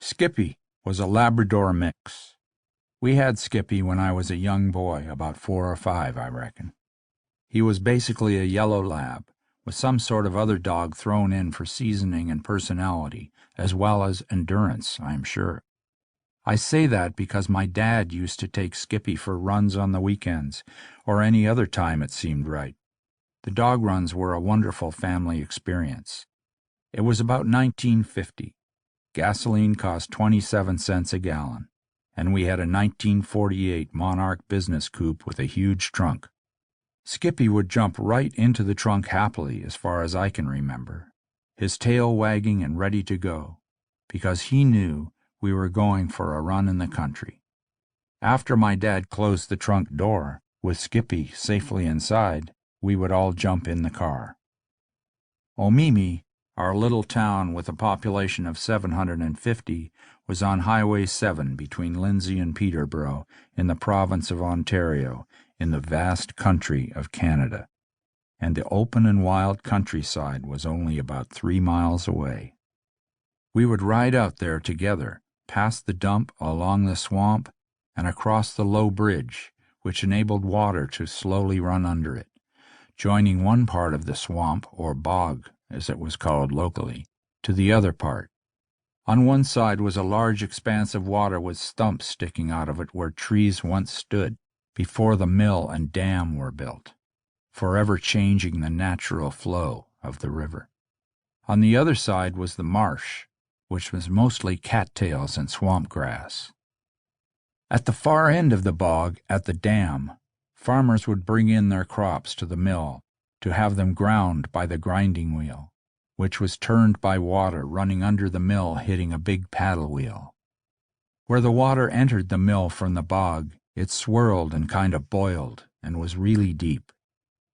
Skippy was a Labrador mix. We had Skippy when I was a young boy, about 4 or 5, I reckon. He was basically a yellow lab, with some sort of other dog thrown in for seasoning and personality, as well as endurance, I am sure. I say that because my dad used to take Skippy for runs on the weekends, or any other time it seemed right. The dog runs were a wonderful family experience. It was about 1950. Gasoline cost 27 cents a gallon, and we had a 1948 Monarch business coupe with a huge trunk. Skippy would jump right into the trunk happily, as far as I can remember, his tail wagging and ready to go, because he knew we were going for a run in the country. After my dad closed the trunk door, with Skippy safely inside, we would all jump in the car. Omimi, our little town with a population of 750, was on Highway 7 between Lindsay and Peterborough in the province of Ontario in the vast country of Canada, and the open and wild countryside was only about 3 miles away. We would ride out there together, past the dump, along the swamp, and across the low bridge, which enabled water to slowly run under it, joining one part of the swamp, or bog, as it was called locally, to the other part. On one side was a large expanse of water with stumps sticking out of it where trees once stood, before the mill and dam were built, forever changing the natural flow of the river. On the other side was the marsh, which was mostly cattails and swamp grass. At the far end of the bog, at the dam, farmers would bring in their crops to the mill to have them ground by the grinding wheel, which was turned by water running under the mill hitting a big paddle wheel. Where the water entered the mill from the bog, it swirled and kind of boiled and was really deep.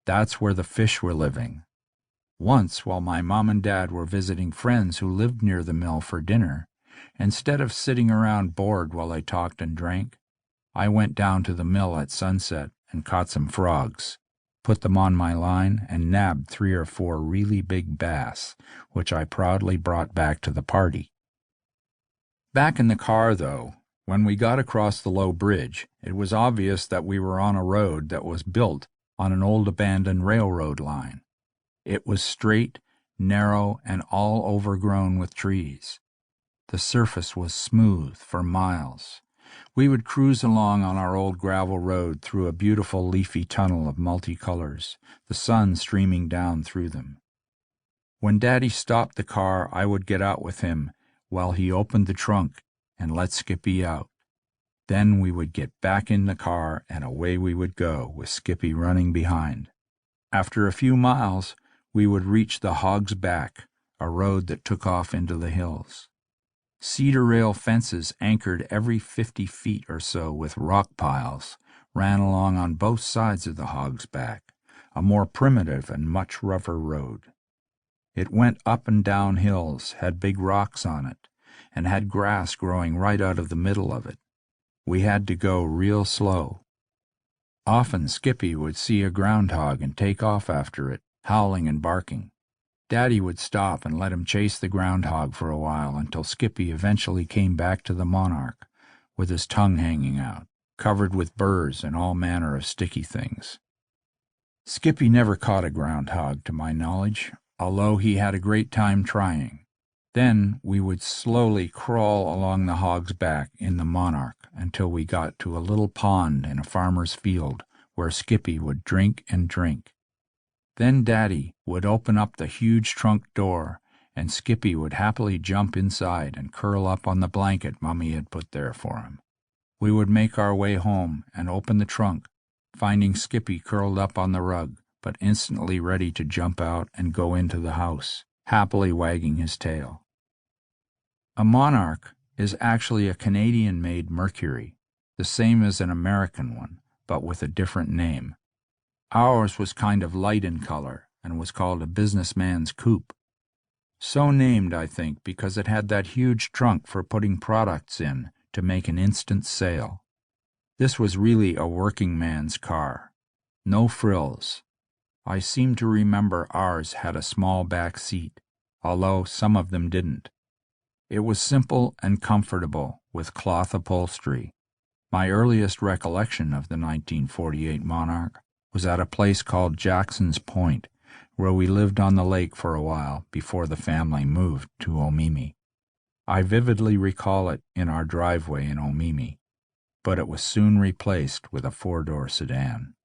That's where the fish were living. Once, while my mom and dad were visiting friends who lived near the mill for dinner, instead of sitting around bored while they talked and drank, I went down to the mill at sunset and caught some frogs, put them on my line, and nabbed 3 or 4 really big bass, which I proudly brought back to the party. Back in the car, though, when we got across the low bridge, it was obvious that we were on a road that was built on an old abandoned railroad line. It was straight, narrow, and all overgrown with trees. The surface was smooth for miles. We would cruise along on our old gravel road through a beautiful leafy tunnel of multicolors, the sun streaming down through them. When Daddy stopped the car, I would get out with him while he opened the trunk and let Skippy out. Then we would get back in the car and away we would go, with Skippy running behind. After a few miles, we would reach the Hog's Back, a road that took off into the hills. Cedar rail fences anchored every 50 feet or so with rock piles ran along on both sides of the Hog's Back, a more primitive and much rougher road. It went up and down hills, had big rocks on it, and had grass growing right out of the middle of it. We had to go real slow. Often Skippy would see a groundhog and take off after it, howling and barking. Daddy would stop and let him chase the groundhog for a while until Skippy eventually came back to the Monarch, with his tongue hanging out, covered with burrs and all manner of sticky things. Skippy never caught a groundhog, to my knowledge, although he had a great time trying. Then we would slowly crawl along the Hog's Back in the Monarch until we got to a little pond in a farmer's field where Skippy would drink and drink. Then Daddy would open up the huge trunk door, and Skippy would happily jump inside and curl up on the blanket Mummy had put there for him. We would make our way home and open the trunk, finding Skippy curled up on the rug, but instantly ready to jump out and go into the house, happily wagging his tail. A Monarch is actually a Canadian-made Mercury, the same as an American one, but with a different name. Ours was kind of light in color and was called a businessman's coupe. So named, I think, because it had that huge trunk for putting products in to make an instant sale. This was really a working man's car. No frills. I seem to remember ours had a small back seat, although some of them didn't. It was simple and comfortable, with cloth upholstery. My earliest recollection of the 1948 Monarch was at a place called Jackson's Point, where we lived on the lake for a while before the family moved to Omemee. I vividly recall it in our driveway in Omemee, but it was soon replaced with a four-door sedan.